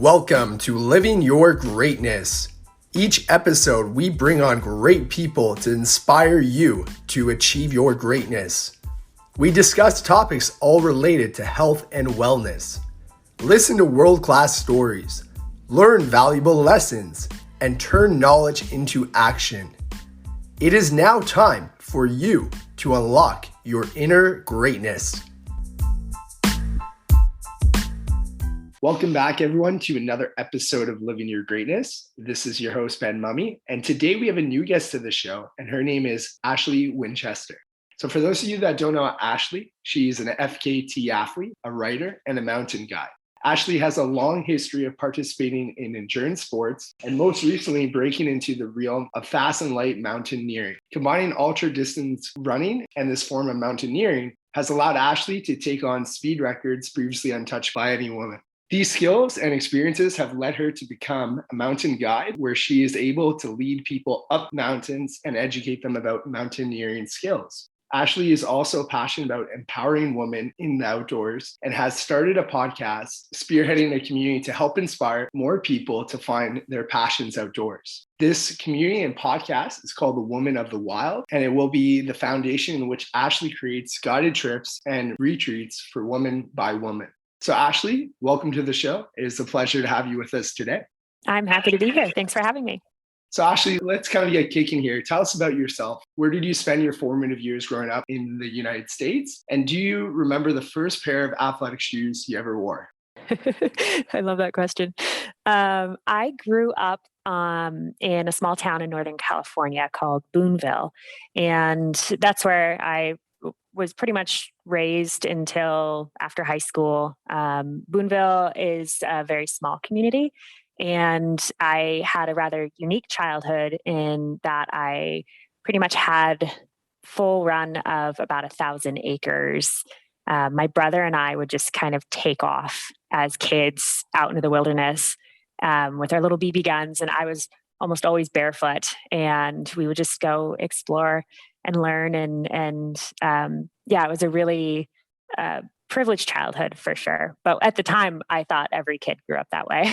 Welcome to Living Your Greatness. Each episode, we bring on great people to inspire you to achieve your greatness. We discuss topics all related to health and wellness. Listen to world-class stories, learn valuable lessons, and turn knowledge into action. It is now time for you to unlock your inner greatness. Welcome back, everyone, to another episode of Living Your Greatness. This is your host, Ben Mummy, and today we have a new guest to the show, and her name is Ashlys Winchester. So for those of you that don't know Ashley, she's an FKT athlete, a writer, and a mountain guide. Ashley has a long history of participating in endurance sports and most recently breaking into the realm of fast and light mountaineering. Combining ultra distance running and this form of mountaineering has allowed Ashley to take on speed records previously untouched by any woman. These skills and experiences have led her to become a mountain guide where she is able to lead people up mountains and educate them about mountaineering skills. Ashley is also passionate about empowering women in the outdoors and has started a podcast, Spearheading a community to help inspire more people to find their passions outdoors. This community and podcast is called The Woman of the Wild, and it will be the foundation in which Ashley creates guided trips and retreats for woman by woman. So Ashley, welcome to the show. It is a pleasure to have you with us today. I'm happy to be here. Thanks for having me. So Ashley, let's kind of get kicking here. Tell us about yourself. Where did you spend your formative years growing up in the United States? And do you remember the first pair of athletic shoes you ever wore? I love that question. I grew up in a small town in Northern California called Boonville. And that's where I was pretty much raised until after high school. Boonville is a very small community, and I had a rather unique childhood in that I pretty much had full run of about 1,000 acres. My brother and I would just kind of take off as kids out into the wilderness with our little BB guns, and I was almost always barefoot, and we would just go explore and learn. And it was a really privileged childhood for sure. But at the time, I thought every kid grew up that way.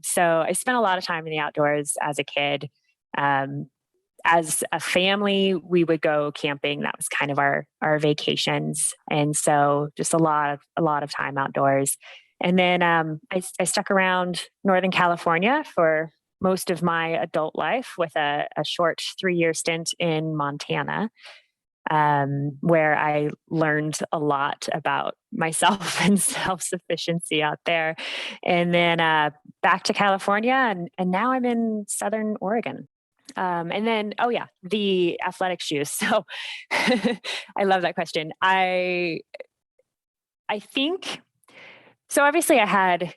So I spent a lot of time in the outdoors as a kid. As a family, we would go camping. That was kind of our vacations. And so just a lot of time outdoors. And then I stuck around Northern California for most of my adult life with a short 3-year stint in Montana, where I learned a lot about myself and self-sufficiency out there. And then back to California, and now I'm in Southern Oregon. And then, the athletic shoes. So I love that question. I think, so obviously I had,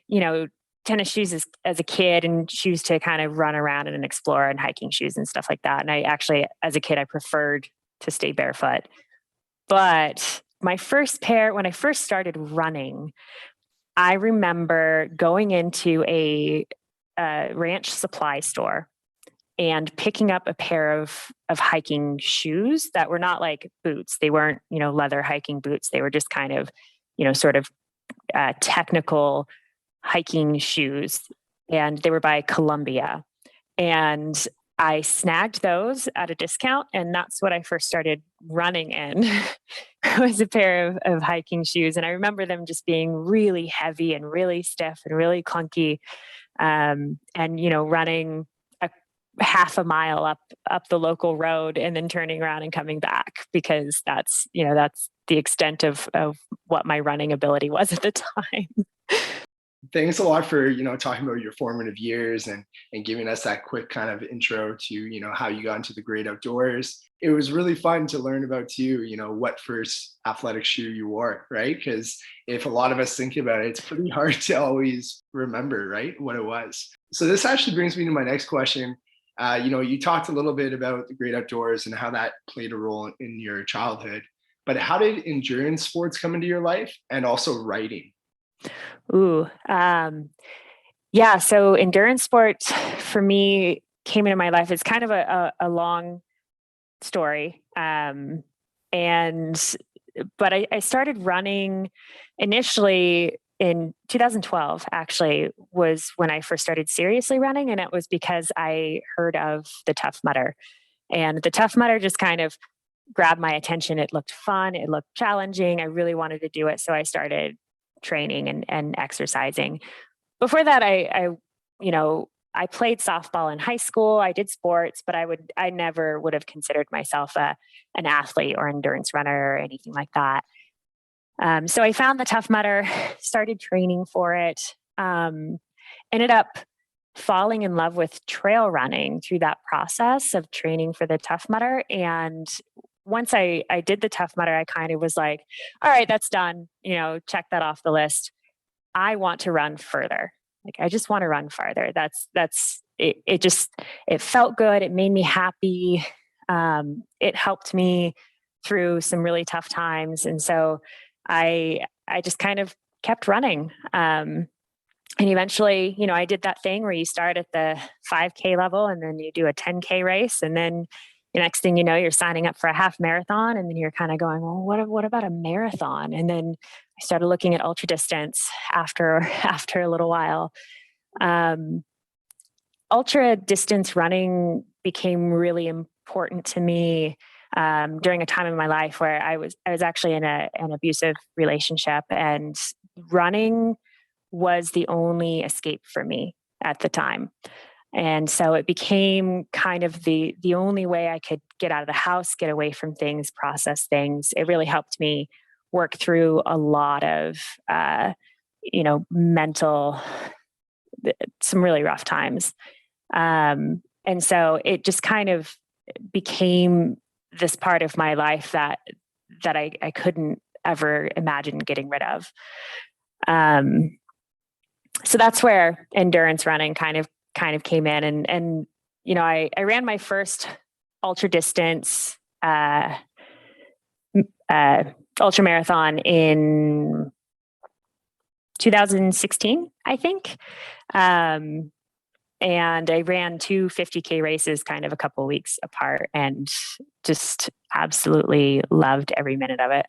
tennis shoes as a kid and shoes to kind of run around and explore, and hiking shoes and stuff like that. And I actually, as a kid, I preferred to stay barefoot. But my first pair, when I first started running, I remember going into a ranch supply store and picking up a pair of hiking shoes that were not like boots. They weren't, leather hiking boots. They were just kind of, sort of technical hiking shoes, and they were by Columbia. And I snagged those at a discount, and that's what I first started running in was a pair of hiking shoes. And I remember them just being really heavy and really stiff and really clunky. And running a half a mile up the local road and then turning around and coming back, because that's the extent of what my running ability was at the time. Thanks a lot for, talking about your formative years and giving us that quick kind of intro to, how you got into the great outdoors. It was really fun to learn about too, what first athletic shoe you wore, right? Because if a lot of us think about it, it's pretty hard to always remember, right, what it was. So this actually brings me to my next question. You talked a little bit about the great outdoors and how that played a role in your childhood, but how did endurance sports come into your life, and also writing? So endurance sports for me came into my life. It's kind of a long story. But I started running initially in 2012 actually was when I first started seriously running. And it was because I heard of the Tough Mudder. And the Tough Mudder just kind of grabbed my attention. It looked fun. It looked challenging. I really wanted to do it. So I started training and exercising. Before that, you know, I played softball in high school. I did sports, but I never would have considered myself an athlete or endurance runner or anything like that. So I found the Tough Mudder, started training for it, ended up falling in love with trail running through that process of training for the Tough Mudder. And once I did the Tough Mudder, I kind of was like, all right, that's done. Check that off the list. I want to run further. Like, I just want to run farther. That's it. It felt good. It made me happy. It helped me through some really tough times. And so I just kind of kept running. And eventually, I did that thing where you start at the 5K level and then you do a 10K race. And then the next thing you know, you're signing up for a half marathon. And then you're kind of going, well, what about a marathon? And then I started looking at ultra distance after a little while. Ultra distance running became really important to me during a time in my life where I was actually in an abusive relationship, and running was the only escape for me at the time. And so it became kind of the only way I could get out of the house, get away from things, process things. It really helped me work through a lot of, mental, some really rough times. And so it just kind of became this part of my life that I couldn't ever imagine getting rid of. So that's where endurance running kind of came in, and I ran my first ultra distance ultra marathon in 2016, I think. And I ran two 50K races kind of a couple of weeks apart, and just absolutely loved every minute of it.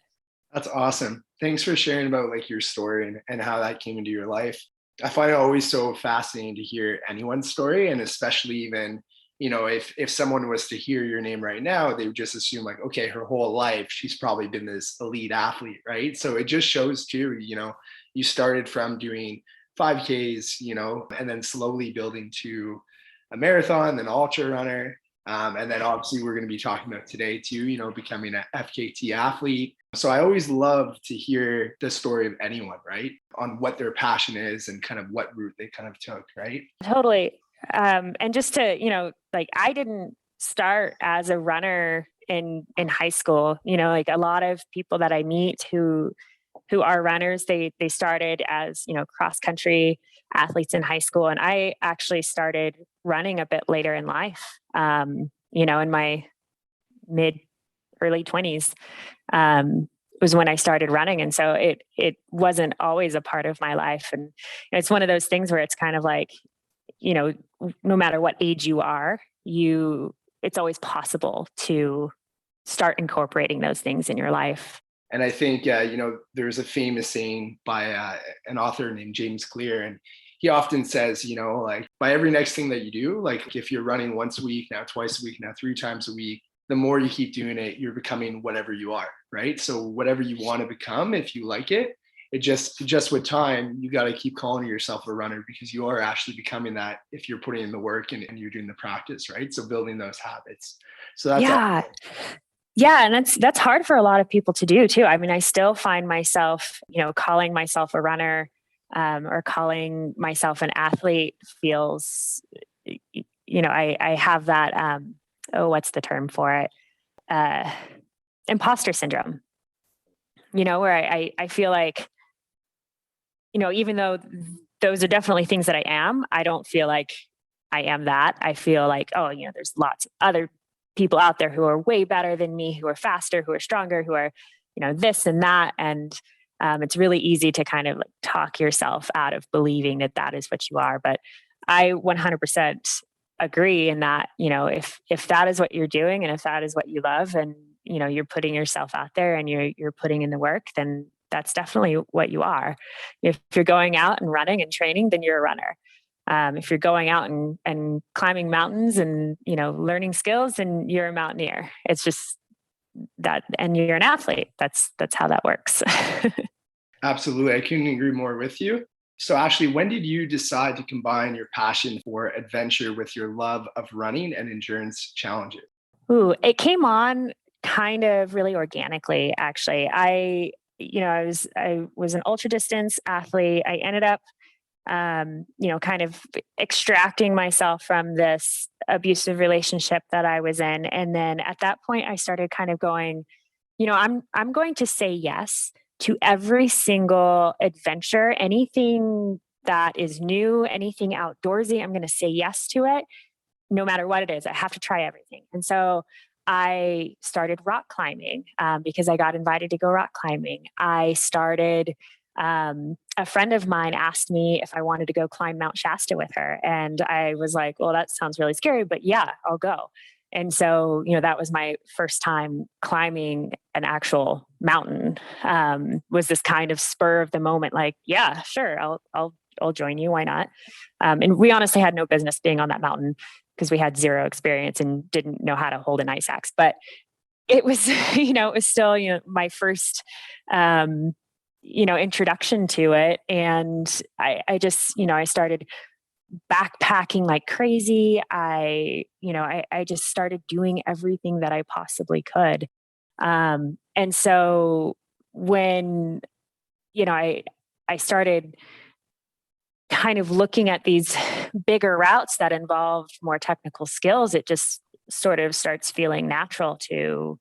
That's awesome. Thanks for sharing about like your story and how that came into your life. I find it always so fascinating to hear anyone's story, and especially even, if someone was to hear your name right now, they would just assume like, okay, her whole life she's probably been this elite athlete, right? So it just shows too, you started from doing 5Ks, and then slowly building to a marathon, then ultra runner. And then obviously we're going to be talking about today too, becoming an FKT athlete. So I always love to hear the story of anyone, right? On what their passion is and kind of what route they kind of took, right? Totally. And just to, like, I didn't start as a runner in high school. Like a lot of people that I meet who are runners, they started as, cross country athletes in high school. And I actually started running a bit later in life, in my early 20s, was when I started running. And so it wasn't always a part of my life. And it's one of those things where it's kind of like, no matter what age you are, it's always possible to start incorporating those things in your life. And I think, there's a famous saying by an author named James Clear, and he often says, like by every next thing that you do, like if you're running once a week, now twice a week, now 3 times a week, the more you keep doing it, you're becoming whatever you are, right? So whatever you want to become, if you like it, it just with time, you got to keep calling yourself a runner, because you are actually becoming that if you're putting in the work and you're doing the practice, right? So building those habits. So that's awesome. Yeah. And that's hard for a lot of people to do too. I mean, I still find myself, calling myself a runner, or calling myself an athlete feels, I have that, what's the term for it? Imposter syndrome, where I feel like, even though those are definitely things that I am, I don't feel like I am that. I feel like, there's lots of other people out there who are way better than me, who are faster, who are stronger, who are, this and that. And it's really easy to kind of like talk yourself out of believing that is what you are. But I 100% agree in that, if that is what you're doing and if that is what you love, and, you're putting yourself out there and you're putting in the work, then that's definitely what you are. If you're going out and running and training, then you're a runner. If you're going out and climbing mountains and, learning skills, then you're a mountaineer. It's just that, and you're an athlete. That's how that works. Absolutely. I couldn't agree more with you. So, Ashley, when did you decide to combine your passion for adventure with your love of running and endurance challenges? Ooh, it came on kind of really organically, actually. I was an ultra distance athlete. I ended up, kind of extracting myself from this abusive relationship that I was in. And then at that point, I started kind of going, I'm going to say yes to every single adventure, anything that is new, anything outdoorsy. I'm going to say yes to it, no matter what it is. I have to try everything. And so I started rock climbing because I got invited to go rock climbing. I started, a friend of mine asked me if I wanted to go climb Mount Shasta with her. And I was like, well, that sounds really scary, but yeah, I'll go. And so, that was my first time climbing an actual mountain. Was this kind of spur of the moment, like, yeah, sure, I'll join you. Why not? And we honestly had no business being on that mountain because we had zero experience and didn't know how to hold an ice axe. But it was, it was still, my first, introduction to it. And I just, I started backpacking like crazy. I just started doing everything that I possibly could. And so when, I started kind of looking at these bigger routes that involved more technical skills, it just sort of starts feeling natural to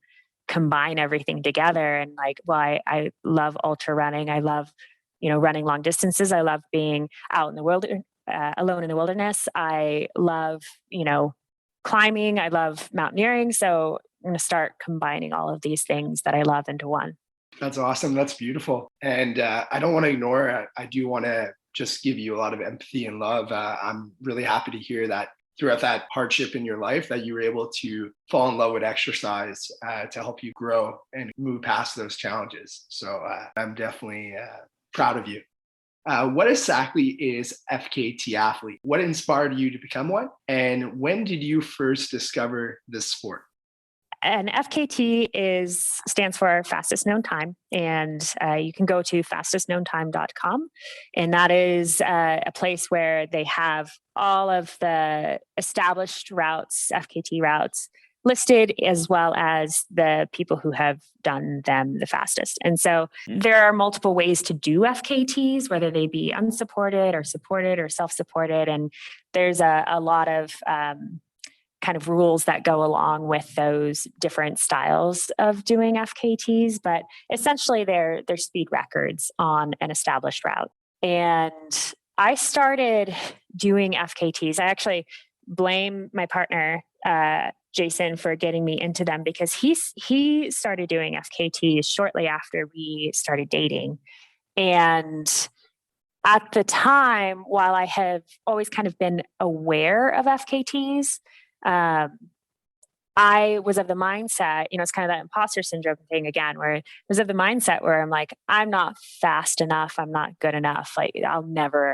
combine everything together. And like, well, I love ultra running. I love, running long distances. I love being out in the world, alone in the wilderness. I love, climbing. I love mountaineering. So I'm going to start combining all of these things that I love into one. That's awesome. That's beautiful. And I don't want to ignore it. I do want to just give you a lot of empathy and love. I'm really happy to hear that throughout that hardship in your life that you were able to fall in love with exercise to help you grow and move past those challenges. So I'm definitely proud of you. What exactly is FKT athlete? What inspired you to become one? And when did you first discover this sport? And FKT stands for fastest known time, and you can go to fastestknowntime.com, and that is a place where they have all of the established routes, FKT routes, listed, as well as the people who have done them the fastest. And so there are multiple ways to do FKTs, whether they be unsupported or supported or self-supported, and there's a lot of kind of rules that go along with those different styles of doing FKTs, but essentially they're speed records on an established route. And I started doing FKTs. I actually blame my partner, Jason, for getting me into them because he started doing FKTs shortly after we started dating. And at the time, while I have always kind of been aware of FKTs, I was of the mindset, it's kind of that imposter syndrome thing again, where I was of the mindset where I'm like, I'm not fast enough. I'm not good enough. Like I'll never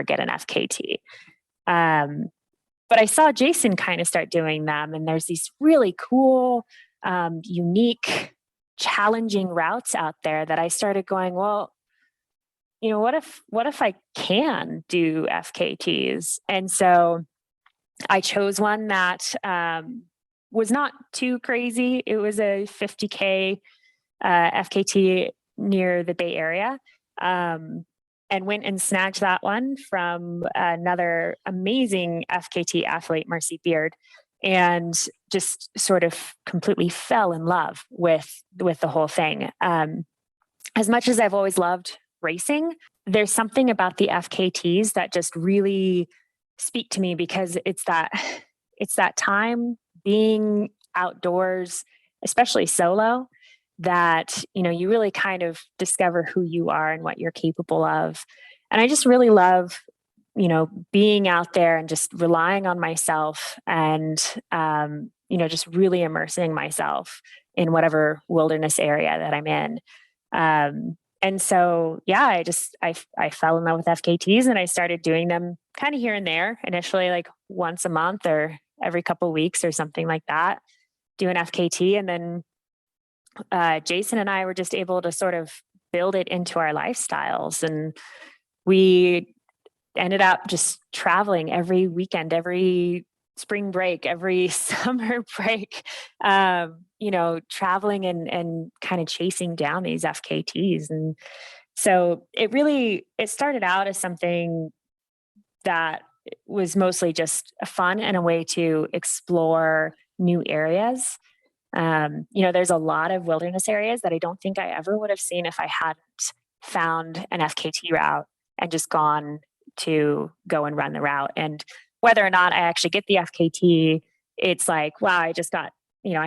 get an FKT. But I saw Jason kind of start doing them, and there's these really cool, unique, challenging routes out there that I started going, well, what if I can do FKTs? And so I chose one that was not too crazy. It was a 50K FKT near the Bay Area, and went and snagged that one from another amazing FKT athlete, Marcy Beard, and just sort of completely fell in love with the whole thing. As much as I've always loved racing, there's something about the FKTs that just really speak to me because it's that time being outdoors, especially solo, that you really kind of discover who you are and what you're capable of. And I just really love being out there and just relying on myself and just really immersing myself in whatever wilderness area that I'm in. And so, yeah, I fell in love with FKTs and I started doing them kind of here and there, initially like once a month or every couple of weeks or something like that, do an FKT. And then Jason and I were just able to sort of build it into our lifestyles. And we ended up just traveling every weekend, every spring break, every summer break, traveling and kind of chasing down these FKTs. And so it started out as something that was mostly just fun and a way to explore new areas. There's a lot of wilderness areas that I don't think I ever would have seen if I hadn't found an FKT route and just gone to go and run the route. And whether or not I actually get the FKT, it's like, wow, I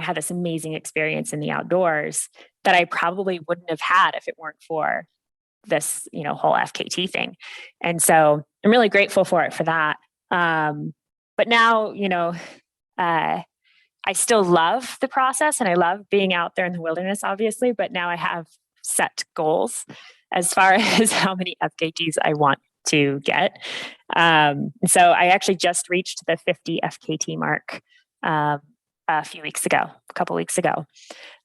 had this amazing experience in the outdoors that I probably wouldn't have had if it weren't for this, whole FKT thing. And so I'm really grateful for it for that. But now, I still love the process and I love being out there in the wilderness, obviously, but now I have set goals as far as how many FKTs I want to get. So I actually just reached the 50 FKT mark a couple weeks ago.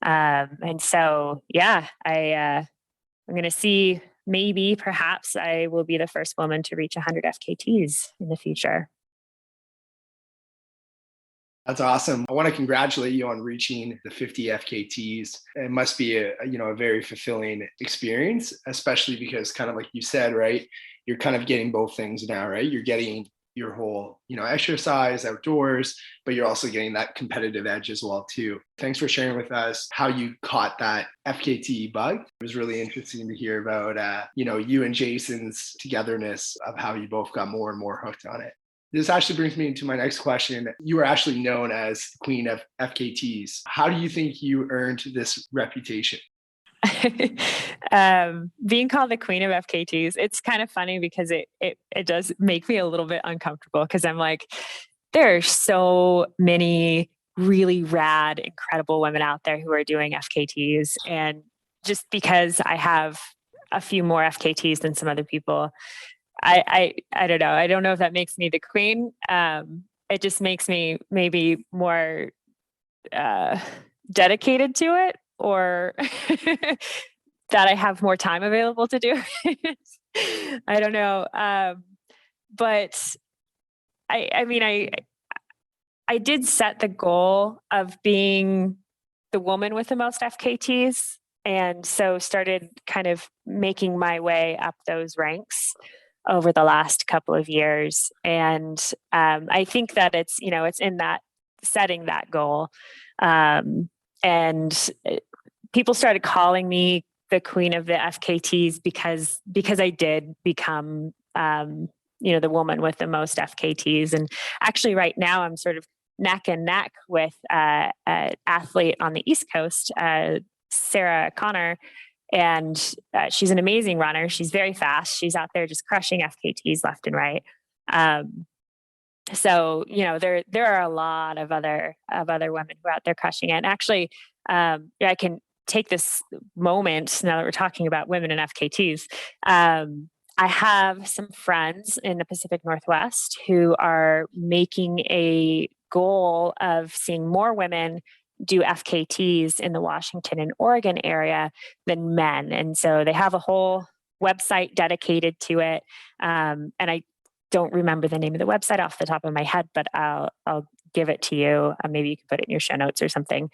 And so, yeah, I'm going to see, maybe perhaps I will be the first woman to reach 100 FKTs in the future. That's awesome. I want to congratulate you on reaching the 50 FKTs. It must be a very fulfilling experience, especially because kind of like you said, right? You're kind of getting both things now, right? You're getting your whole, exercise outdoors, but you're also getting that competitive edge as well too. Thanks for sharing with us how you caught that FKT bug. It was really interesting to hear about, you and Jason's togetherness of how you both got more and more hooked on it. This actually brings me to my next question. You are actually known as the queen of FKTs. How do you think you earned this reputation? Being called the queen of FKTs, it's kind of funny because it does make me a little bit uncomfortable because I'm like, there are so many really rad, incredible women out there who are doing FKTs. And just because I have a few more FKTs than some other people, I don't know. I don't know if that makes me the queen. It just makes me maybe more dedicated to it, or that I have more time available to do it. I don't know. But I did set the goal of being the woman with the most FKTs. And so started kind of making my way up those ranks over the last couple of years. And I think that it's in that setting that goal. And people started calling me the queen of the FKTs because I did become, the woman with the most FKTs. And actually right now I'm sort of neck and neck with an athlete on the East Coast, Sarah Connor. And she's an amazing runner. She's very fast. She's out there just crushing FKTs left and right. So there are a lot of other women who are out there crushing it. And actually, I can take this moment now that we're talking about women in FKTs. I have some friends in the Pacific Northwest who are making a goal of seeing more women do FKTs in the Washington and Oregon area than men. And so they have a whole website dedicated to it. And I don't remember the name of the website off the top of my head, but I'll give it to you. Maybe you can put it in your show notes or something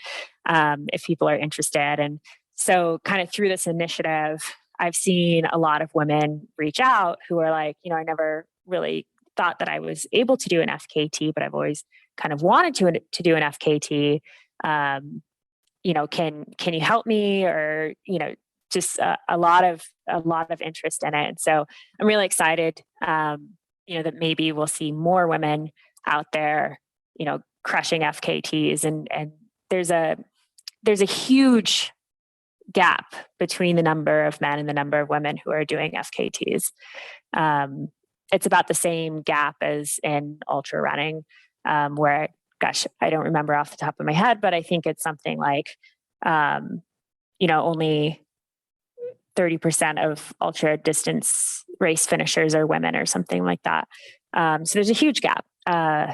if people are interested. And so kind of through this initiative, I've seen a lot of women reach out who are like, I never really thought that I was able to do an FKT, but I've always kind of wanted to do an FKT. Can you help me? Or, just a lot of interest in it. And so I'm really excited, that maybe we'll see more women out there, crushing FKTs. And there's a huge gap between the number of men and the number of women who are doing FKTs. It's about the same gap as in ultra running, where, gosh, I don't remember off the top of my head, but I think it's something like, only 30% of ultra distance race finishers are women or something like that. So there's a huge gap.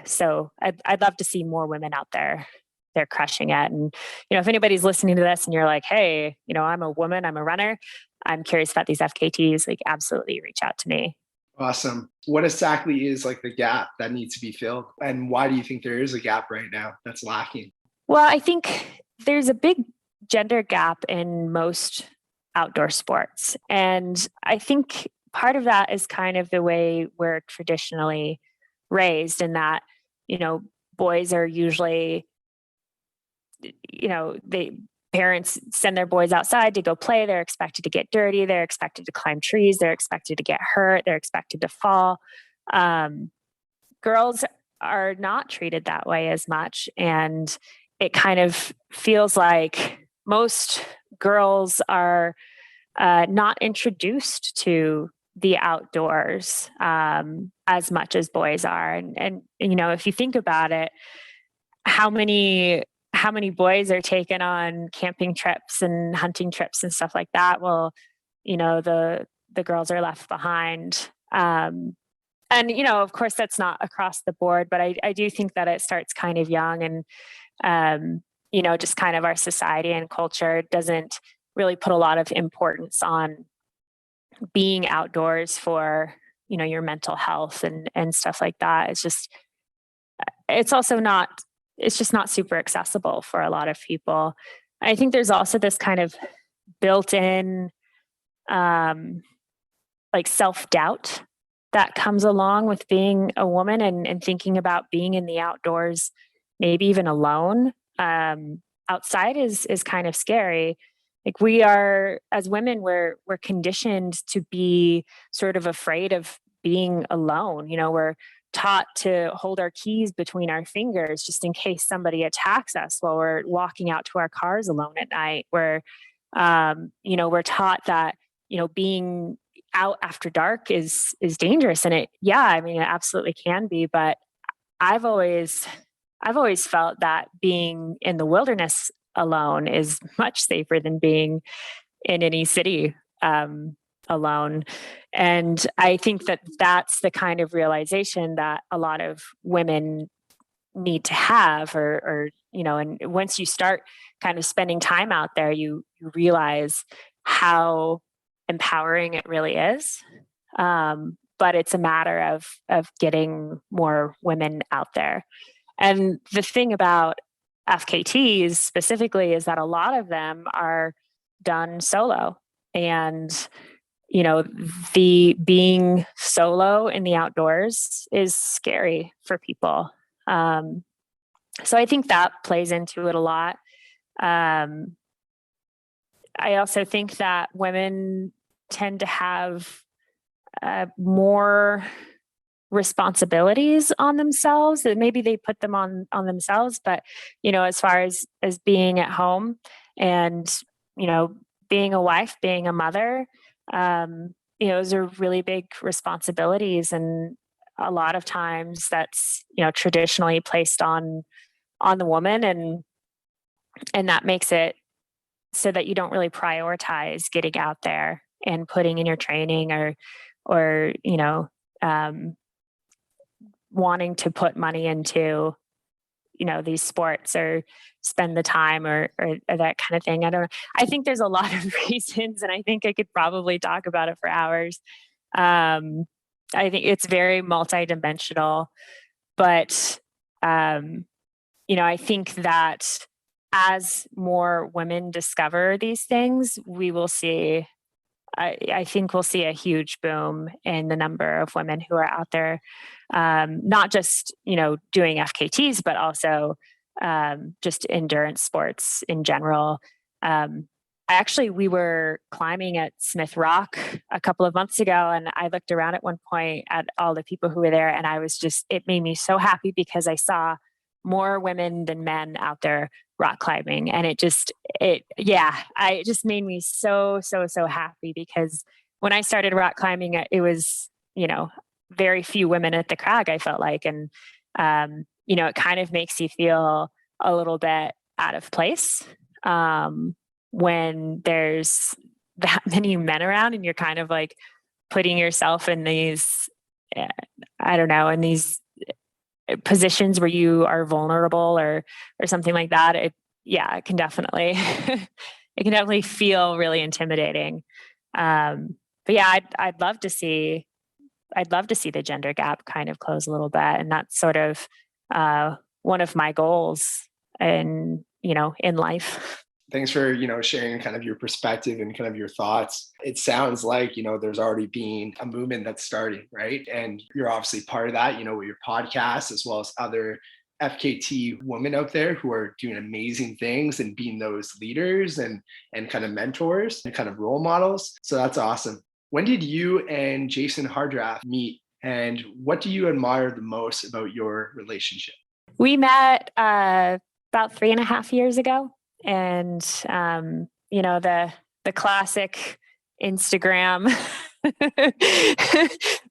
So I'd love to see more women out there. They're crushing it. And, if anybody's listening to this and you're like, hey, I'm a woman, I'm a runner, I'm curious about these FKTs, like absolutely reach out to me. Awesome. What exactly is like the gap that needs to be filled? And why do you think there is a gap right now that's lacking? Well, I think there's a big gender gap in most outdoor sports. And I think part of that is kind of the way we're traditionally raised, in that, boys are usually, parents send their boys outside to go play. They're expected to get dirty. They're expected to climb trees. They're expected to get hurt. They're expected to fall. Girls are not treated that way as much. And it kind of feels like most girls are not introduced to the outdoors as much as boys are. And if you think about it, how many boys are taken on camping trips and hunting trips and stuff like that? Well, the girls are left behind. And, of course, that's not across the board, but I do think that it starts kind of young. And, just kind of our society and culture doesn't really put a lot of importance on being outdoors for, your mental health and stuff like that. It's just not super accessible for a lot of people. I think there's also this kind of built-in like self-doubt that comes along with being a woman and thinking about being in the outdoors, maybe even alone. Outside is kind of scary. Like, we are, as women, we're conditioned to be sort of afraid of being alone. We're taught to hold our keys between our fingers just in case somebody attacks us while we're walking out to our cars alone at night. We're taught that, being out after dark is dangerous. And it absolutely can be. But I've always felt that being in the wilderness alone is much safer than being in any city alone. And I think that that's the kind of realization that a lot of women need to have, and once you start kind of spending time out there, you realize how empowering it really is. But it's a matter of getting more women out there. And the thing about FKTs specifically is that a lot of them are done solo. And, the being solo in the outdoors is scary for people. So I think that plays into it a lot. I also think that women tend to have more responsibilities on themselves, that maybe they put them on themselves, but as far as being at home and being a wife, being a mother, those are really big responsibilities, and a lot of times that's traditionally placed on the woman, and that makes it so that you don't really prioritize getting out there and putting in your training or wanting to put money into these sports or spend the time or that kind of thing. I think there's a lot of reasons, and I think I could probably talk about it for hours. I think it's very multidimensional, but I think that as more women discover these things, we will see, I think we'll see a huge boom in the number of women who are out there, not just, doing FKTs, but also just endurance sports in general. We were climbing at Smith Rock a couple of months ago, and I looked around at one point at all the people who were there, and it made me so happy because I saw more women than men out there rock climbing. And it just made me so, so, so happy, because when I started rock climbing, it was, very few women at the crag, I felt like. And, it kind of makes you feel a little bit out of place when there's that many men around, and you're kind of like putting yourself in these, I don't know, in these positions where you are vulnerable or something like that. It can definitely, it can definitely feel really intimidating. But yeah, I'd love to see the gender gap kind of close a little bit. And that's sort of, one of my goals in life. Thanks for, sharing kind of your perspective and kind of your thoughts. It sounds like, there's already been a movement that's starting, right? And you're obviously part of that, with your podcast, as well as other FKT women out there who are doing amazing things and being those leaders and kind of mentors and kind of role models. So that's awesome. When did you and Jason Hardraft meet, and what do you admire the most about your relationship? We met about 3.5 years ago, and the classic Instagram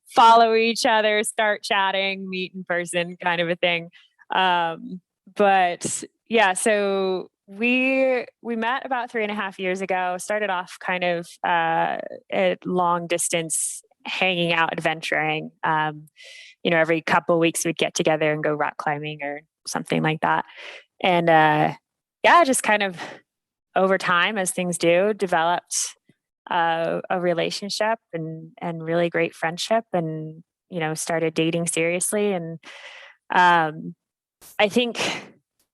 follow each other, start chatting, meet in person kind of a thing. But yeah, so we met about 3.5 years ago. Started off kind of at long distance hanging out, adventuring. Every couple of weeks we'd get together and go rock climbing or something like that. And just kind of over time, as things do, developed a relationship and really great friendship, and started dating seriously. And I think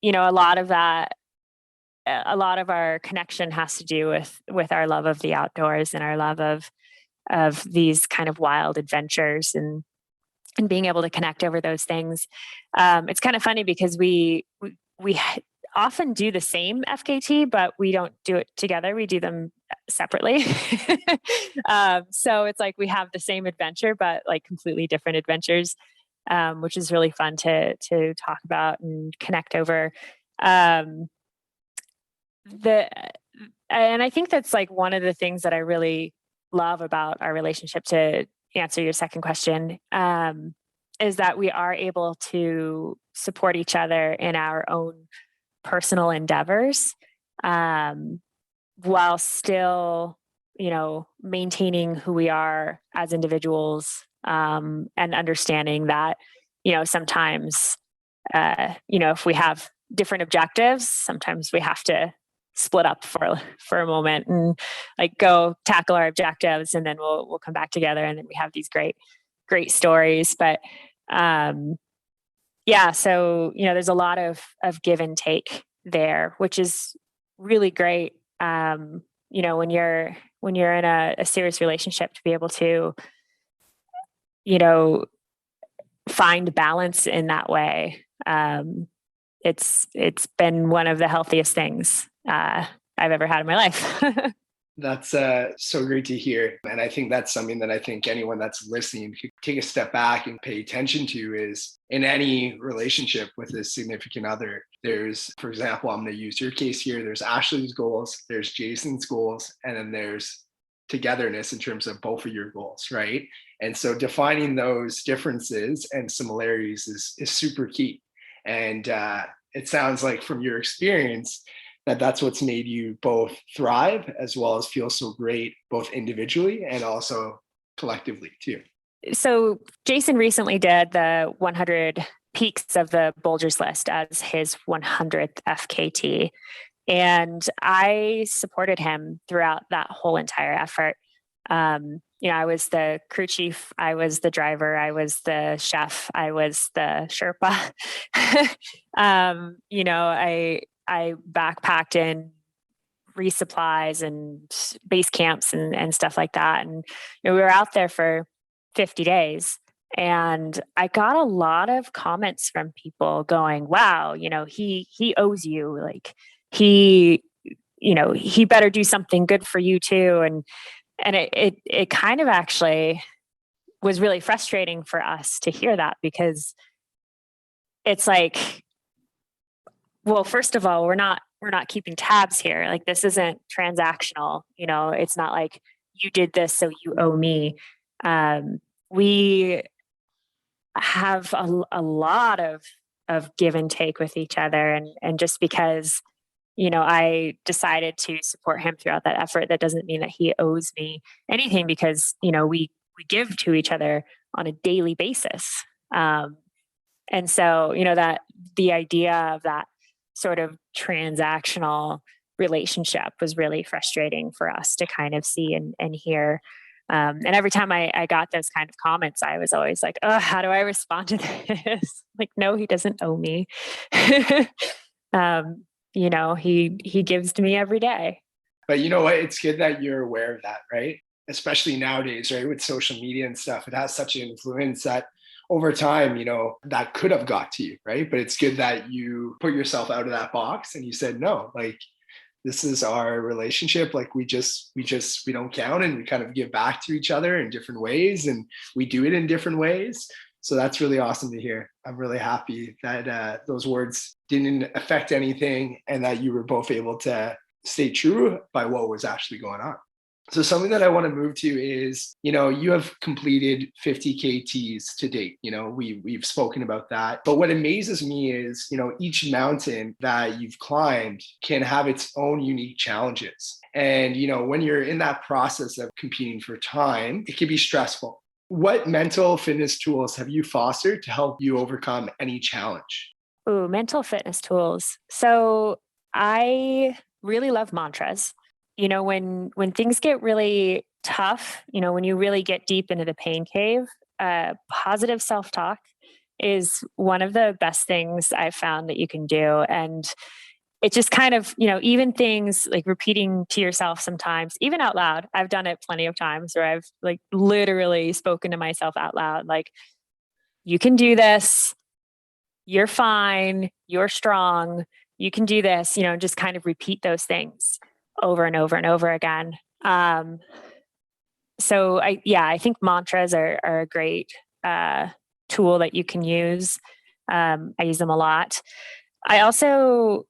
a lot of our connection has to do with our love of the outdoors and our love of these kind of wild adventures, and being able to connect over those things. It's kind of funny because we often do the same FKT, but we don't do it together. We do them separately. So it's like we have the same adventure, but like completely different adventures, which is really fun to talk about and connect over. And I think that's like one of the things that I really love about our relationship, to answer your second question, is that we are able to support each other in our own personal endeavors, while still, maintaining who we are as individuals, and understanding that, sometimes, if we have different objectives, sometimes we have to split up for a moment and like go tackle our objectives, and then we'll come back together, and then we have these great stories. But so there's a lot of give and take there, which is really great. When you're in a serious relationship, to be able to find balance in that way. It's been one of the healthiest things I've ever had in my life. That's so great to hear. And I think that's something that I think anyone that's listening could take a step back and pay attention to, is in any relationship with a significant other. There's, for example, I'm going to use your case here. There's Ashley's goals, there's Jason's goals, and then there's togetherness in terms of both of your goals, right? And so defining those differences and similarities is super key. And it sounds like from your experience, that's what's made you both thrive as well as feel so great, both individually and also collectively too. So Jason recently did the 100 peaks of the Bulgers list as his 100th FKT. And I supported him throughout that whole entire effort. I was the crew chief, I was the driver, I was the chef, I was the Sherpa. I backpacked in resupplies and base camps and stuff like that. And we were out there for 50 days. And I got a lot of comments from people going, wow, he owes you. Like he better do something good for you too. And it kind of actually was really frustrating for us to hear that, because it's like, well, first of all, we're not keeping tabs here. Like, this isn't transactional. It's not like you did this, so you owe me. We have a lot of give and take with each other. And just because I decided to support him throughout that effort. That doesn't mean that he owes me anything because, we give to each other on a daily basis. And so, that the idea of that sort of transactional relationship was really frustrating for us to kind of see and hear. And every time I got those kind of comments, I was always like, oh, how do I respond to this? Like, no, he doesn't owe me. He gives to me every day. But you know what? It's good that you're aware of that, right? Especially nowadays, right? With social media and stuff, it has such an influence that over time, that could have got to you, right? But it's good that you put yourself out of that box and you said, no, like, this is our relationship. Like we don't count, and we kind of give back to each other in different ways, and we do it in different ways. So that's really awesome to hear. I'm really happy that those words didn't affect anything and that you were both able to stay true by what was actually going on. So something that I want to move to is, you have completed 50 KTs to date. We've spoken about that. But what amazes me is, each mountain that you've climbed can have its own unique challenges. And, when you're in that process of competing for time, it can be stressful. What mental fitness tools have you fostered to help you overcome any challenge? Ooh, mental fitness tools. So I really love mantras. When things get really tough, when you really get deep into the pain cave, positive self-talk is one of the best things I've found that you can do. And it just kind of, even things like repeating to yourself sometimes, even out loud. I've done it plenty of times where I've like literally spoken to myself out loud, like, you can do this. You're fine. You're strong. You can do this, just kind of repeat those things over and over and over again. So I think mantras are a great tool that you can use. I use them a lot. I also,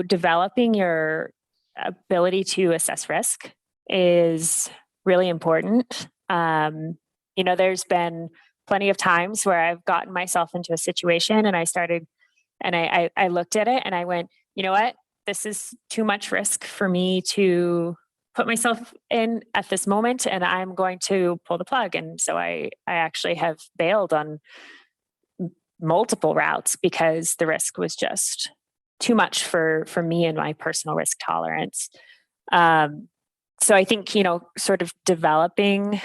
developing your ability to assess risk is really important. There's been plenty of times where I've gotten myself into a situation and I looked at it and I went, you know what? This is too much risk for me to put myself in at this moment, and I'm going to pull the plug. And so I actually have bailed on multiple routes because the risk was just too much for me and my personal risk tolerance. So I think, sort of developing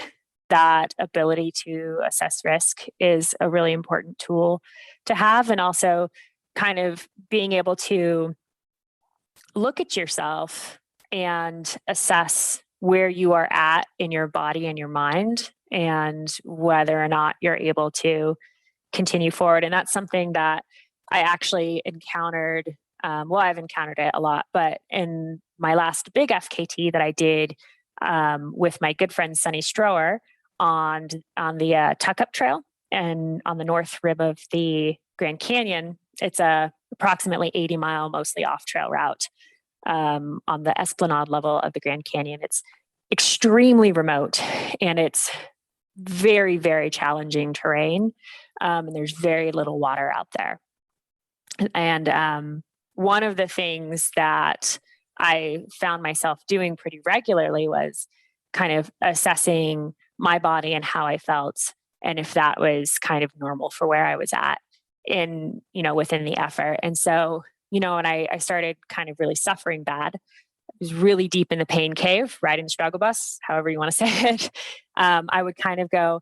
that ability to assess risk is a really important tool to have. And also kind of being able to look at yourself and assess where you are at in your body and your mind and whether or not you're able to continue forward. And that's something that I actually encountered. I've encountered it a lot, but in my last big FKT that I did with my good friend Sunny Strower on the Tuck Up Trail and on the north rib of the Grand Canyon, it's a approximately 80-mile, mostly off-trail route on the Esplanade level of the Grand Canyon. It's extremely remote and it's very, very challenging terrain. And there's very little water out there. And one of the things that I found myself doing pretty regularly was kind of assessing my body and how I felt, and if that was kind of normal for where I was at within the effort. And so, and I started kind of really suffering bad. I was really deep in the pain cave, riding the struggle bus, however you want to say it. I would kind of go,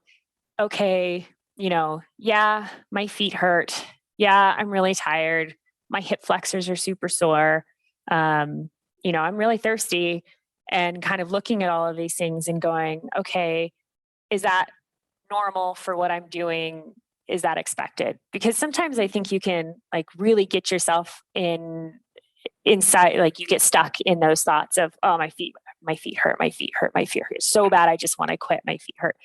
okay, yeah, my feet hurt. Yeah, I'm really tired. My hip flexors are super sore. I'm really thirsty, and kind of looking at all of these things and going, okay, is that normal for what I'm doing? Is that expected? Because sometimes I think you can like really get yourself inside, like you get stuck in those thoughts of, oh, my feet hurt, my feet hurt, my feet hurt so bad. I just want to quit. My feet hurt.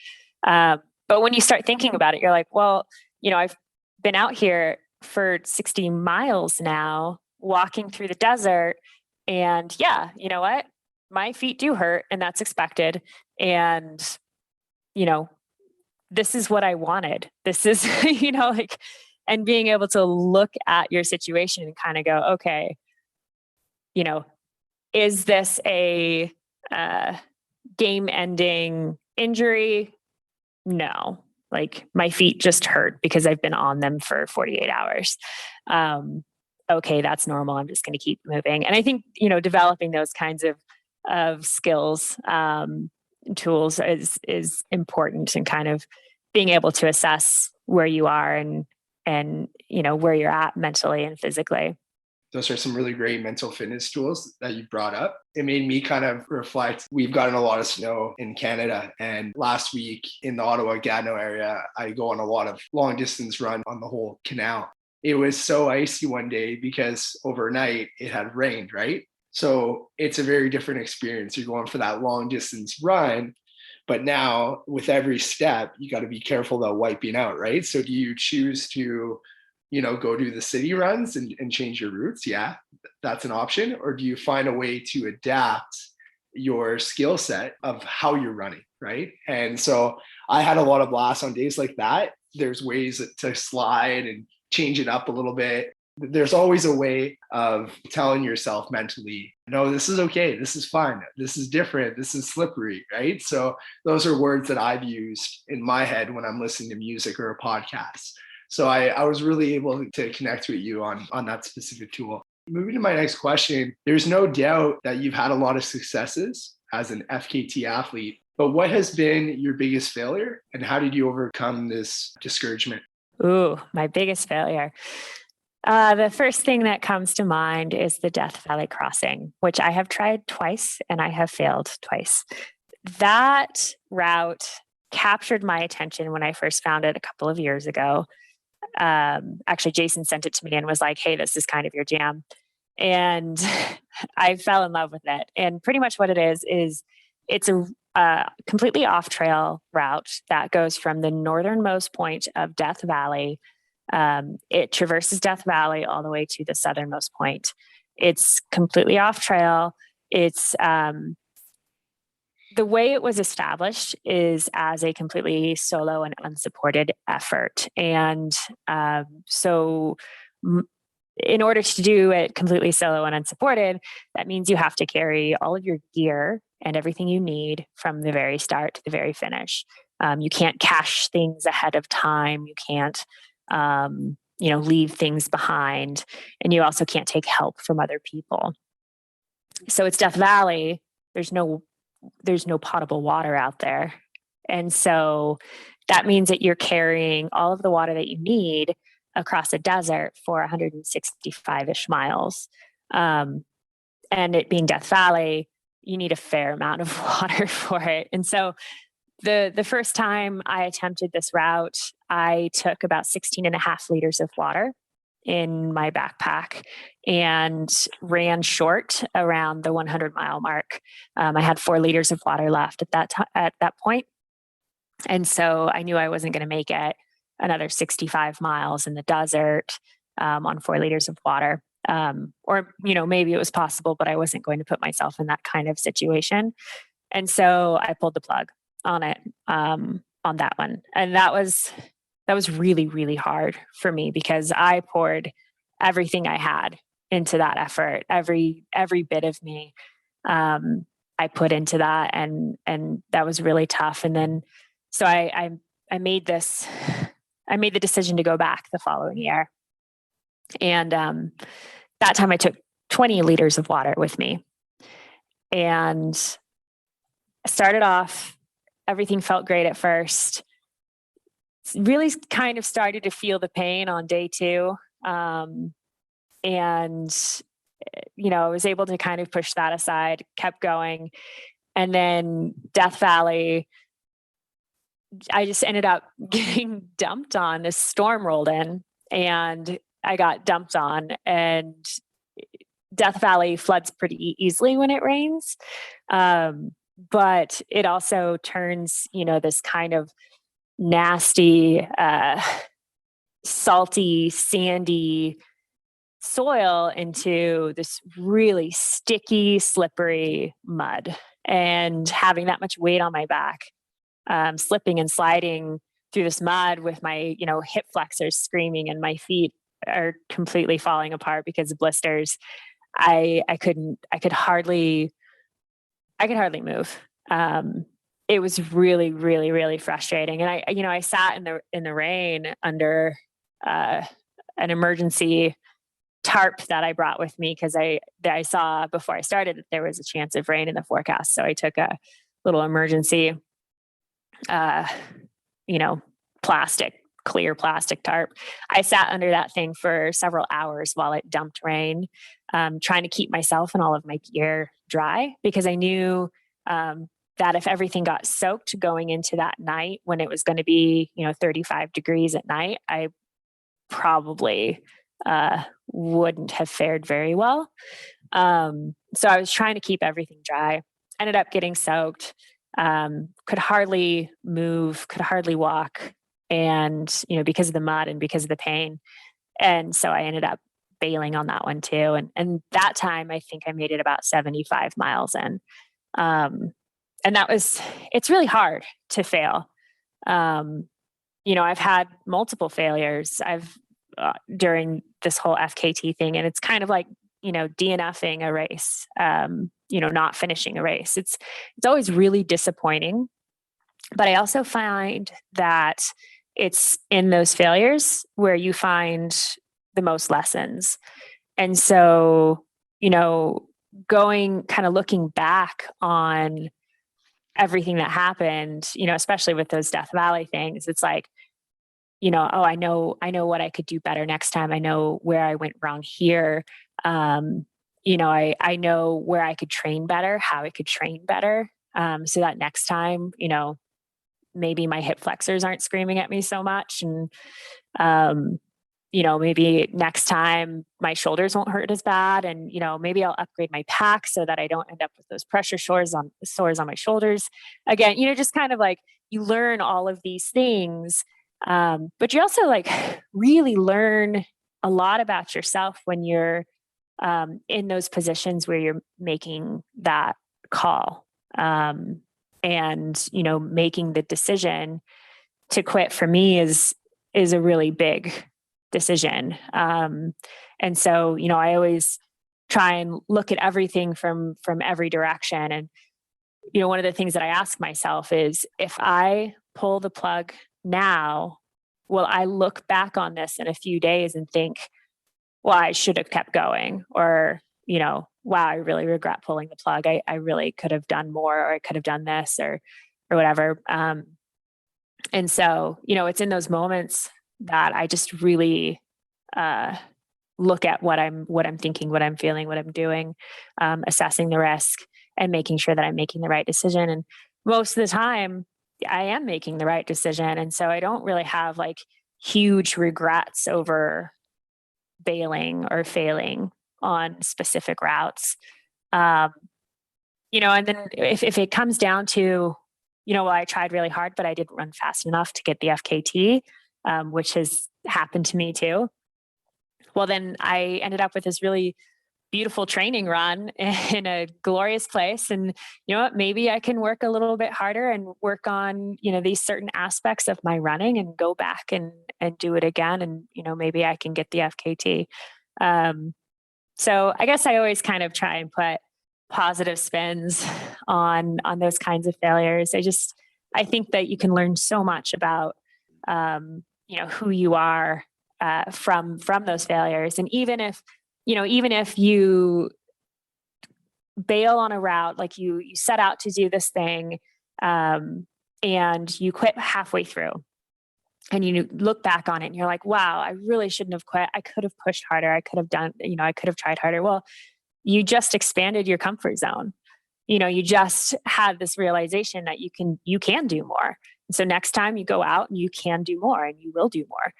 But when you start thinking about it, you're like, well, I've been out here for 60 miles now, walking through the desert. And yeah, you know what? My feet do hurt, and that's expected. And, this is what I wanted. This is, and being able to look at your situation and kind of go, okay, is this a game-ending injury? No. Like, my feet just hurt because I've been on them for 48 hours. Okay, that's normal. I'm just going to keep moving. And I think, developing those kinds of skills, tools is important, and kind of being able to assess where you are and where you're at mentally and physically. Those are some really great mental fitness tools that you brought up. It made me kind of reflect. We've gotten a lot of snow in Canada. And last week in the Ottawa-Gatineau area, I go on a lot of long distance run on the whole canal. It was so icy one day because overnight it had rained, right? So it's a very different experience. You're going for that long distance run, but now with every step, you got to be careful about wiping out, right? So do you choose to go do the city runs and change your routes? Yeah, that's an option. Or do you find a way to adapt your skill set of how you're running, right? And so I had a lot of blasts on days like that. There's ways to slide and change it up a little bit. There's always a way of telling yourself mentally, no, this is okay. This is fun. This is different. This is slippery, right? So those are words that I've used in my head when I'm listening to music or a podcast. So I was really able to connect with you on that specific tool. Moving to my next question, there's no doubt that you've had a lot of successes as an FKT athlete, but what has been your biggest failure and how did you overcome this discouragement? Ooh, my biggest failure. The first thing that comes to mind is the Death Valley crossing, which I have tried twice and I have failed twice. That route captured my attention when I first found it a couple of years ago. Actually, Jason sent it to me and was like, hey, this is kind of your jam. And I fell in love with it. And pretty much what it is it's a completely off trail route that goes from the northernmost point of Death Valley. It traverses Death Valley all the way to the southernmost point. It's completely off trail. It's the way it was established is as a completely solo and unsupported effort. And so in order to do it completely solo and unsupported, that means you have to carry all of your gear and everything you need from the very start to the very finish. You can't cache things ahead of time. You can't, leave things behind. And you also can't take help from other people. So it's Death Valley. There's no potable water out there. And so that means that you're carrying all of the water that you need across a desert for 165-ish miles. And it being Death Valley, you need a fair amount of water for it. And so the first time I attempted this route, I took about 16 and a half liters of water in my backpack and ran short around the 100-mile mark. I had 4 liters of water left at that point. And so I knew I wasn't going to make it another 65 miles in the desert on 4 liters of water. Or maybe it was possible, but I wasn't going to put myself in that kind of situation. And so I pulled the plug on it, on that one. And that was really, really hard for me because I poured everything I had into that effort. Every bit of me, I put into that, and that was really tough. And then, so I made the decision to go back the following year. And that time I took 20 liters of water with me, and started off, everything felt great at first. Really kind of started to feel the pain on day 2. And, I was able to kind of push that aside, kept going. And then Death Valley, I just ended up getting dumped on. This storm rolled in and I got dumped on, and Death Valley floods pretty easily when it rains. But it also turns, this kind of nasty, salty, sandy soil into this really sticky, slippery mud. And having that much weight on my back, slipping and sliding through this mud with my, hip flexors screaming and my feet are completely falling apart because of blisters. I could hardly move. It was really, really, really frustrating. And I sat in the rain under uh, an emergency tarp that I brought with me because I saw before I started that there was a chance of rain in the forecast. So I took a little emergency, uh, you know, clear plastic tarp. I sat under that thing for several hours while it dumped rain, trying to keep myself and all of my gear dry because I knew that if everything got soaked going into that night when it was going to be, 35 degrees at night, I probably wouldn't have fared very well. So I was trying to keep everything dry, ended up getting soaked, could hardly move, could hardly walk. And, because of the mud and because of the pain. And so I ended up bailing on that one too. And that time I think I made it about 75 miles in. Um, and it's really hard to fail. I've had multiple failures. During this whole FKT thing, and it's kind of like, DNFing a race, not finishing a race. It's always really disappointing. But I also find that it's in those failures where you find the most lessons. And so, looking back on everything that happened, especially with those Death Valley things, it's like, oh, I know what I could do better next time. I know where I went wrong here. I know where I could train better, how I could train better. So that next time, maybe my hip flexors aren't screaming at me so much. And, maybe next time my shoulders won't hurt as bad. And, maybe I'll upgrade my pack so that I don't end up with those pressure sores on my shoulders. Again, just kind of like you learn all of these things. But you also like really learn a lot about yourself when you're in those positions where you're making that call. And making the decision to quit for me is a really big decision. And so I always try and look at everything from every direction. And one of the things that I ask myself is, if I pull the plug now, will I look back on this in a few days and think, well, I should have kept going, or wow, I really regret pulling the plug. I really could have done more, or I could have done this, or whatever. And so, it's in those moments that I just really look at what I'm thinking, what I'm feeling, what I'm doing, assessing the risk and making sure that I'm making the right decision. And most of the time I am making the right decision. And so I don't really have like huge regrets over bailing or failing on specific routes. And then if it comes down to, well, I tried really hard, but I didn't run fast enough to get the FKT, which has happened to me too. Well, then I ended up with this really beautiful training run in a glorious place. And you know what, maybe I can work a little bit harder and work on, these certain aspects of my running and go back and do it again. And, maybe I can get the FKT. So I guess I always kind of try and put positive spins on those kinds of failures. I think that you can learn so much about, who you are from those failures. And even if you bail on a route, like you set out to do this thing, and you quit halfway through, and you look back on it and you're like, wow, I really shouldn't have quit. I could have pushed harder. I could have done, I could have tried harder. Well, you just expanded your comfort zone. You just had this realization that you can do more. So next time you go out, you can do more, and you will do more.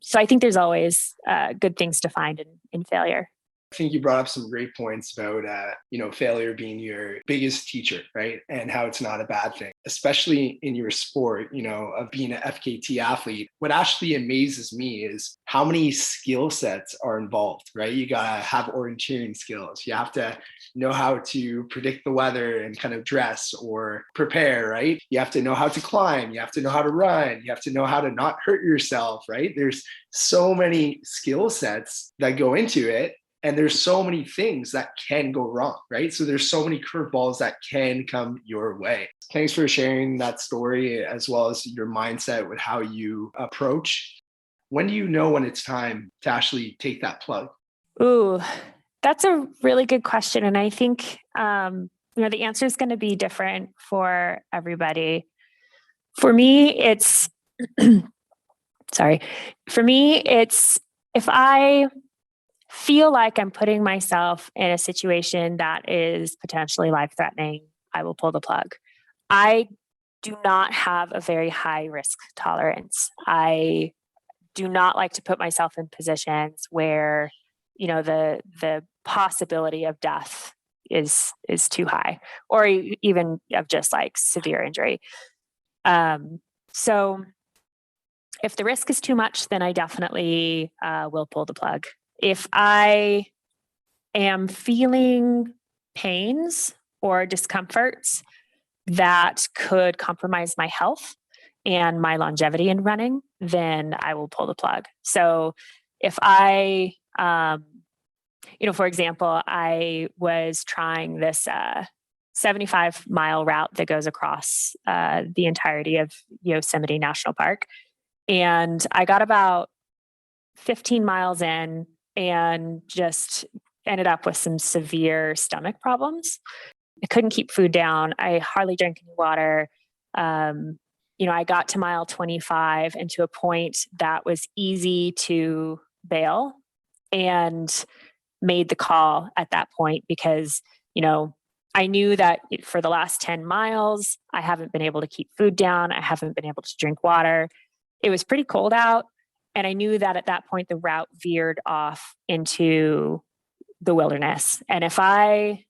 So I think there's always good things to find in failure. I think you brought up some great points about, failure being your biggest teacher, right? And how it's not a bad thing, especially in your sport, of being an FKT athlete. What actually amazes me is how many skill sets are involved, right? You got to have orienteering skills. You have to know how to predict the weather and kind of dress or prepare, right? You have to know how to climb. You have to know how to run. You have to know how to not hurt yourself, right? There's so many skill sets that go into it. And there's so many things that can go wrong, right? So there's so many curveballs that can come your way. Thanks for sharing that story, as well as your mindset with how you approach. When do you know when it's time to actually take that plug? Ooh, that's a really good question. And I think, the answer is going to be different for everybody. For me, it's, sorry, for me, it's if I feel like I'm putting myself in a situation that is potentially life threatening, I will pull the plug. I do not have a very high risk tolerance. I do not like to put myself in positions where, the possibility of death is too high, or even of just like severe injury. So if the risk is too much, then I definitely will pull the plug. If I am feeling pains or discomforts that could compromise my health and my longevity in running, then I will pull the plug. So if I, for example, I was trying this 75-mile route that goes across the entirety of Yosemite National Park. And I got about 15 miles in and just ended up with some severe stomach problems. I couldn't keep food down. I hardly drank any water. I got to mile 25 and to a point that was easy to bail, and made the call at that point because, I knew that for the last 10 miles, I haven't been able to keep food down. I haven't been able to drink water. It was pretty cold out. And I knew that at that point, the route veered off into the wilderness. And if I,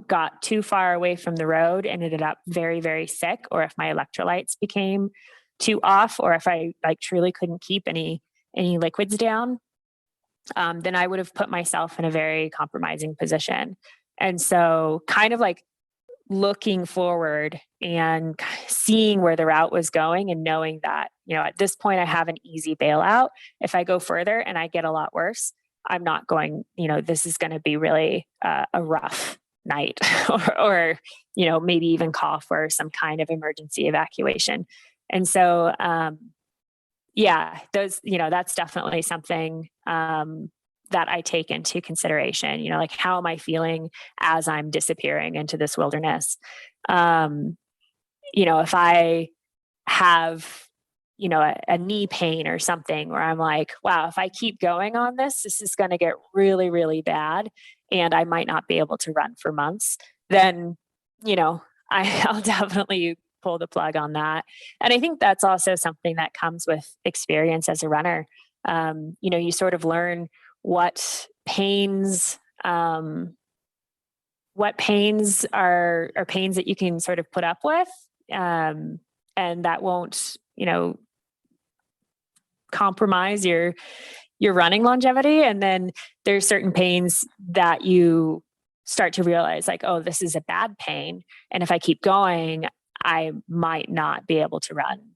got too far away from the road and ended up very, very sick, or if my electrolytes became too off, or if I truly couldn't keep any liquids down, then I would have put myself in a very compromising position. And so kind of like looking forward and seeing where the route was going and knowing that, at this point I have an easy bailout. If I go further and I get a lot worse, I'm not going, this is going to be really a rough night or, maybe even call for some kind of emergency evacuation. And so, that's definitely something that I take into consideration, like how am I feeling as I'm disappearing into this wilderness? If I have, a knee pain or something where I'm like, wow, if I keep going on this is going to get really, really bad and I might not be able to run for months, then, I'll definitely pull the plug on that. And I think that's also something that comes with experience as a runner. You sort of learn what pains are pains that you can sort of put up with, and that won't compromise your running longevity. And then there's certain pains that you start to realize like, oh, this is a bad pain, and if I keep going I might not be able to run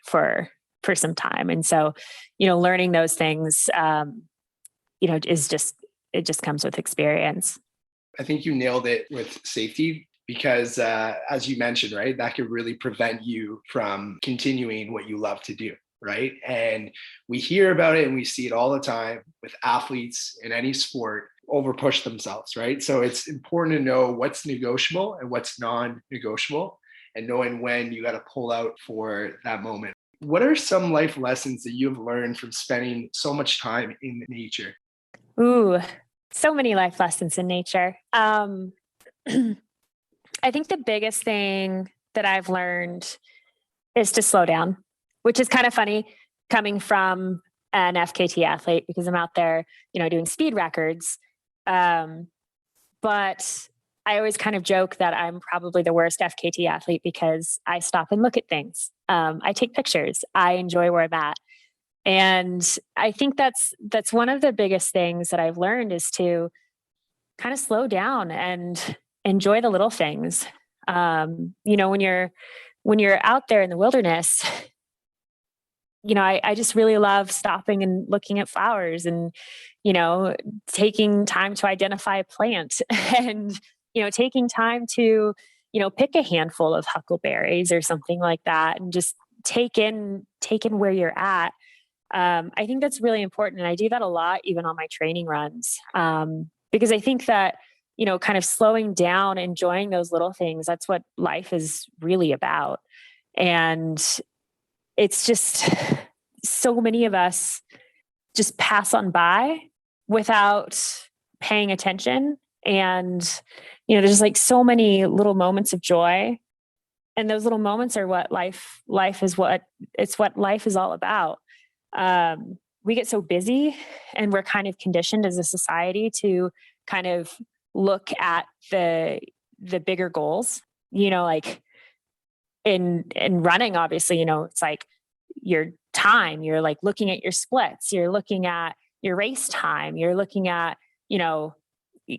for some time. And so learning those things it just comes with experience. I think you nailed it with safety because, as you mentioned, right, that could really prevent you from continuing what you love to do, right? And we hear about it and we see it all the time with athletes in any sport overpush themselves, right? So it's important to know what's negotiable and what's non-negotiable, and knowing when you got to pull out for that moment. What are some life lessons that you've learned from spending so much time in nature? Ooh, so many life lessons in nature. I think the biggest thing that I've learned is to slow down, which is kind of funny coming from an FKT athlete because I'm out there, doing speed records. But I always kind of joke that I'm probably the worst FKT athlete because I stop and look at things. I take pictures. I enjoy where I'm at. And I think that's one of the biggest things that I've learned is to kind of slow down and enjoy the little things. When you're out there in the wilderness, I just really love stopping and looking at flowers and, taking time to identify a plant and, taking time to, pick a handful of huckleberries or something like that and just take in where you're at. I think that's really important. And I do that a lot, even on my training runs, because I think that, kind of slowing down, enjoying those little things, that's what life is really about. And it's just so many of us just pass on by without paying attention. And, there's like so many little moments of joy. And those little moments are what life is all about. We get so busy and we're kind of conditioned as a society to kind of look at the bigger goals, like in running, obviously, it's like your time, you're like looking at your splits, you're looking at your race time, you're looking at,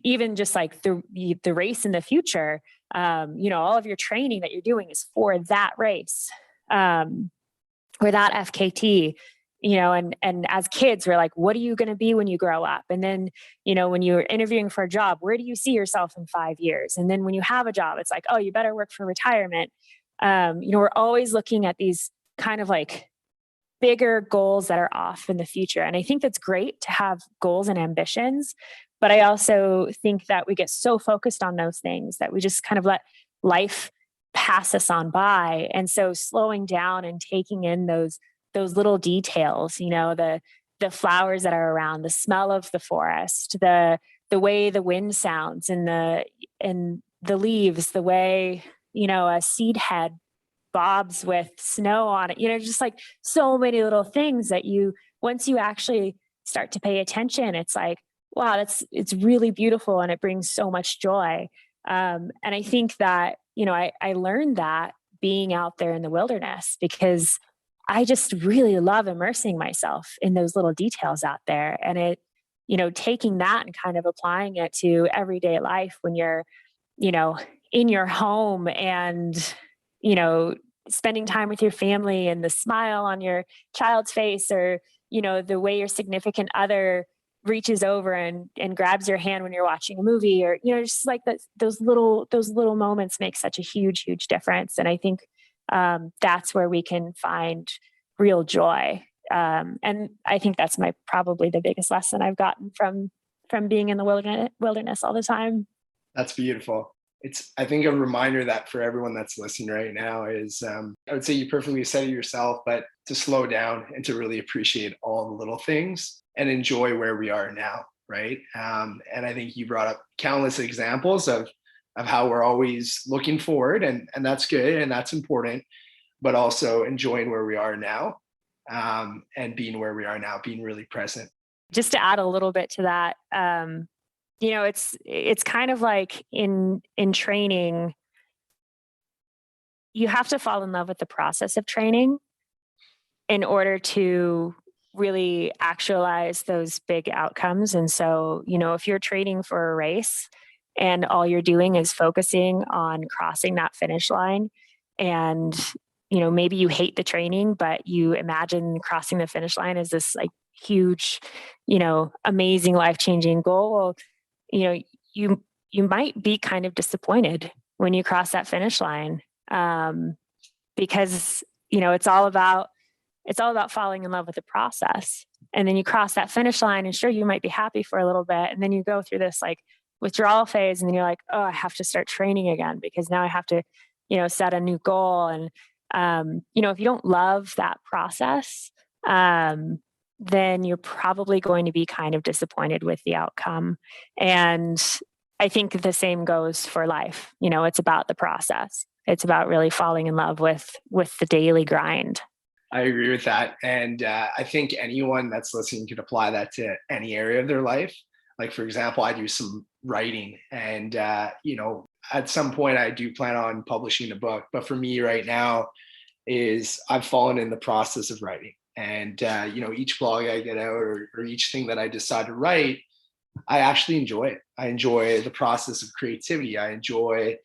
even just like the race in the future. All of your training that you're doing is for that race, or that FKT, and as kids, we're like, what are you going to be when you grow up? And then, when you're interviewing for a job, where do you see yourself in 5 years? And then when you have a job, it's like, oh, you better work for retirement. We're always looking at these kind of like bigger goals that are off in the future. And I think that's great to have goals and ambitions. But I also think that we get so focused on those things that we just kind of let life pass us on by. And so slowing down and taking in those little details, the flowers that are around, the smell of the forest, the way the wind sounds and the leaves, the way, a seed head bobs with snow on it, just like so many little things that once you actually start to pay attention, it's like, wow, it's really beautiful and it brings so much joy. And I think that, I learned that being out there in the wilderness because I just really love immersing myself in those little details out there. And taking that and kind of applying it to everyday life when you're, you know, in your home and, spending time with your family and the smile on your child's face or, the way your significant other reaches over and grabs your hand when you're watching a movie or, just like that, those little moments make such a huge difference. And I think that's where we can find real joy. And I think that's probably the biggest lesson I've gotten from being in the wilderness all the time. That's beautiful. It's, I think, a reminder that for everyone that's listening right now is, I would say you perfectly said it yourself, but to slow down and to really appreciate all the little things and enjoy where we are now, right? And I think you brought up countless examples of how we're always looking forward, and that's good and that's important, but also enjoying where we are now, and being where we are now, being really present. Just to add a little bit to that, it's kind of like in training, you have to fall in love with the process of training in order to really actualize those big outcomes. And so, if you're training for a race and all you're doing is focusing on crossing that finish line and, maybe you hate the training, but you imagine crossing the finish line as this like huge, amazing life-changing goal. Well, you know, you might be kind of disappointed when you cross that finish line, because it's all about falling in love with the process. And then you cross that finish line, and sure, you might be happy for a little bit, and then you go through this like withdrawal phase, and then you're like, oh, I have to start training again because now I have to, set a new goal. And if you don't love that process, then you're probably going to be kind of disappointed with the outcome. And I think the same goes for life. It's about the process. It's about really falling in love with the daily grind. I agree with that. And I think anyone that's listening could apply that to any area of their life. Like, for example, I do some writing and, at some point I do plan on publishing a book. But for me right now is I've fallen in the process of writing. And, each blog I get out or each thing that I decide to write, I actually enjoy it. I enjoy the process of creativity. I enjoy,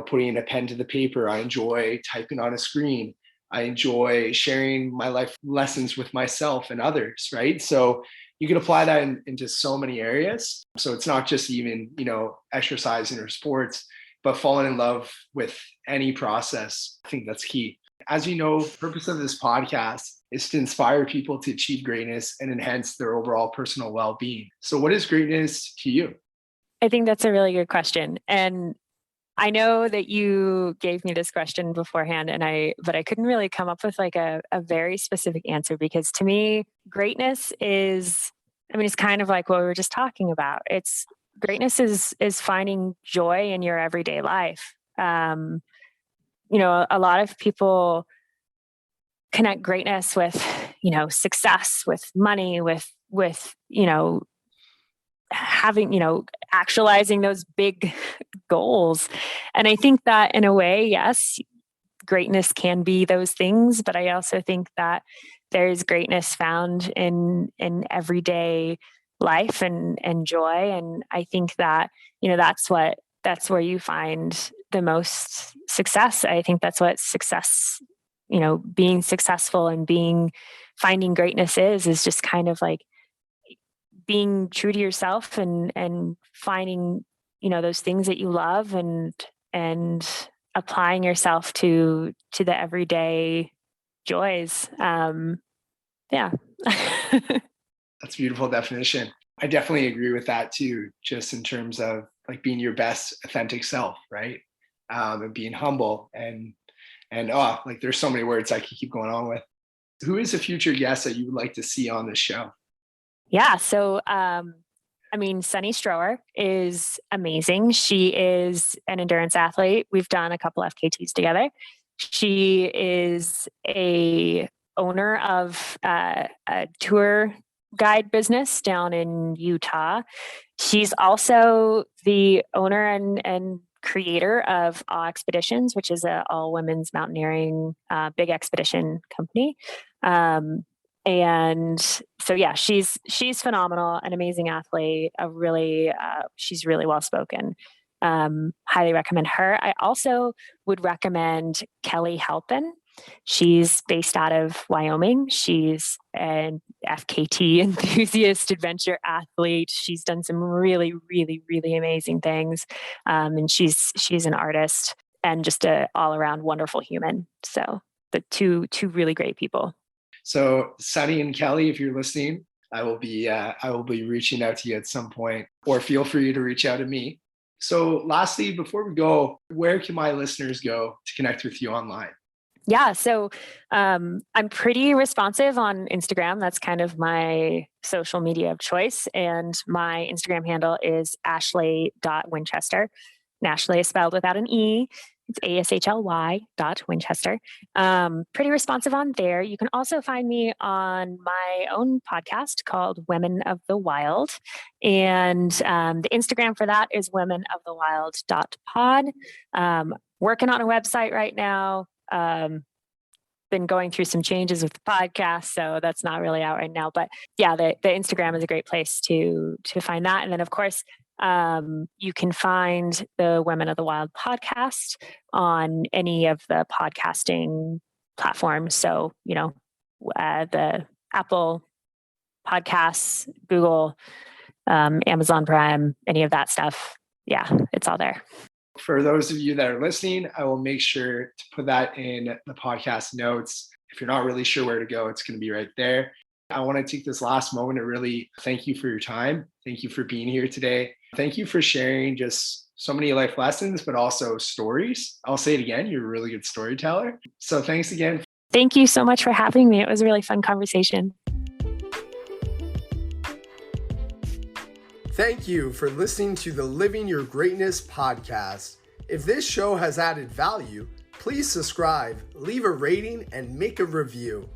putting a pen to the paper. I enjoy typing on a screen. I enjoy sharing my life lessons with myself and others, right? So you can apply that into so many areas. So it's not just even, exercising or sports, but falling in love with any process. I think that's key. As you know, the purpose of this podcast is to inspire people to achieve greatness and enhance their overall personal well-being. So what is greatness to you? I think that's a really good question. And I know that you gave me this question beforehand, but I couldn't really come up with like a very specific answer, because to me, greatness is, it's kind of like what we were just talking about. Greatness is finding joy in your everyday life. A lot of people connect greatness with, success, with money, with having, actualizing those big goals. And I think that in a way, yes, greatness can be those things, but I also think that there's greatness found in everyday life and joy. And I think that, that's where you find the most success. I think that's what success, being successful and finding greatness is just kind of like being true to yourself and finding, those things that you love and applying yourself to the everyday joys. Yeah. That's a beautiful definition. I definitely agree with that too, just in terms of like being your best authentic self, right? And being humble and like there's so many words I could keep going on with. Who is a future guest that you would like to see on the show? Yeah. So, Sunny Strower is amazing. She is an endurance athlete. We've done a couple FKTs together. She is a owner of a tour guide business down in Utah. She's also the owner and creator of All Expeditions, which is a all women's mountaineering big expedition company. And so, yeah, she's phenomenal, an amazing athlete, she's really well spoken. Highly recommend her. I also would recommend Kelly Halpin. She's based out of Wyoming. She's an FKT enthusiast, adventure athlete. She's done some really, really, really amazing things. And she's an artist and just a all around wonderful human. So the two really great people. So Sunny and Kelly, if you're listening, I will be reaching out to you at some point, or feel free to reach out to me. So lastly, before we go, where can my listeners go to connect with you online? Yeah, so I'm pretty responsive on Instagram. That's kind of my social media of choice. And my Instagram handle is ashley.winchester. And Ashley is spelled without an E. It's ASHLY.Winchester. Pretty responsive on there. You can also find me on my own podcast called Women of the Wild. And the Instagram for that is womenofthewild.pod. Working on a website right now. Been going through some changes with the podcast, so that's not really out right now. But yeah, the Instagram is a great place to find that. And then, of course, you can find the Women of the Wild podcast on any of the podcasting platforms. So, the Apple Podcasts, Google, Amazon Prime, any of that stuff. Yeah, it's all there. For those of you that are listening, I will make sure to put that in the podcast notes. If you're not really sure where to go, it's going to be right there. I want to take this last moment to really thank you for your time. Thank you for being here today. Thank you for sharing just so many life lessons, but also stories. I'll say it again, you're a really good storyteller. So thanks again. Thank you so much for having me. It was a really fun conversation. Thank you for listening to the Living Your Greatness podcast. If this show has added value, please subscribe, leave a rating, and make a review.